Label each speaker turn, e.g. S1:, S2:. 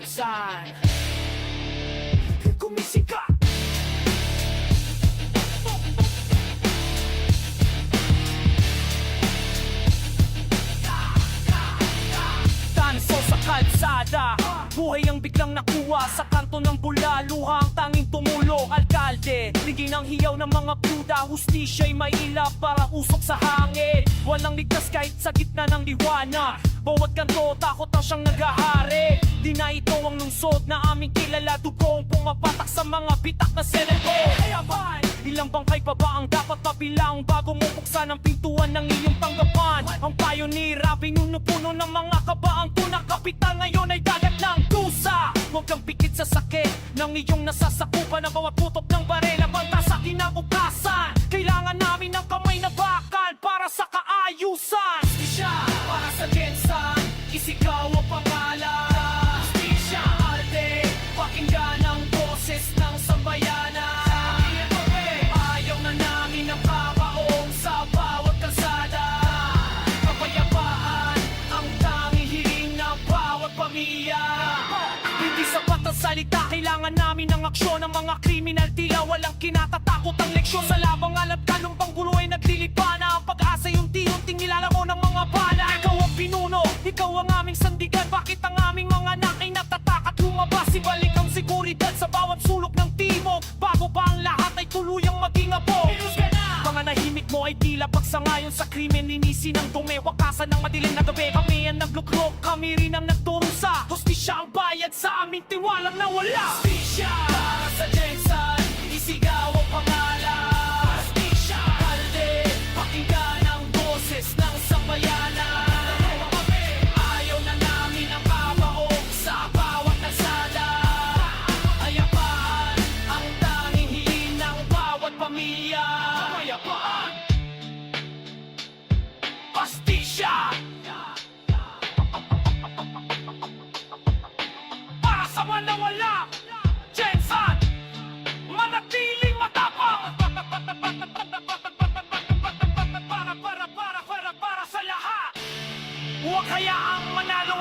S1: saan kumisika. Tanso sa kalsada, buhay ang biglang nakuha sa kanto ng bula. Luha ang tanging tumulo, alkalde ligay ng hiyaw ng mga byuda. Hustisya'y may ilap para usok sa hangin. Walang ligtas kahit sa gitna ng liwanag. Bawat kanto, takot na siyang naghahari. Di na ito ang lungsod na aming kilala. Dugong pumapatak sa mga bitak na senado. Kaya ba, ilang bangkay pa ba ang dapat mabilang bago mo buksan ang pintuan ng iyong tanggapan? Ang pioneer, pinuno-puno ng mga kabaang tunang kapital. Ngayon ay dagat ng dusa. Huwag kang pikit sa sakit ng iyong nasasakupan. Ang bawat putok ng barela, banta sa kinabukasan. Kailangan namin ng kamay na bakal para sa kaayusan. Isya para sa Jensan, isigaw ang pangalan. Isya alde, pakinggan ang boses ng sambayanan. Ayaw na namin ang kabaong sa bawat kalsada. Kapayapaan ang tanging hiling ng bawat pamilya. Hindi sapat ang salita, kailangan namin ng aksyon. Ang mga kriminal tila walang kinatatakot ang leksyon. Sa labang alat kalumpang gulo ay naglilipana. Ang pag-asa yung unti-unting nilalamo ng mga bala. Ikaw ang pinuno, ikaw ang aming sandigan. Bakit ang aming mga anak ay natatak at lumabas? Ibalik ang seguridad sa bawat sulok ng timog, bago pa ang lahat ay tuluyang maging abo. Panganahimik mo ay tila pagsangayon sa krimen. Linisin ang dumi, wakasan ng madilim na gabi. Kami ang nagluklok, kami rin ang nagturusa. Hustisya ang bayad sa aming tiwalang nawala. Hustisya sa Jensan, isigaw ang pangalan. Hustisya alde, pakinggan ang boses ng sambayanan. Ayaw na namin ang kabaong sa bawat kalsada. Ayapaan ang tanging hiling ng bawat pamilya. Ayapaan, hustisya para sa manawala. Jensan, manatiling matapang. Para sa lahat. Huwag hayaang manalo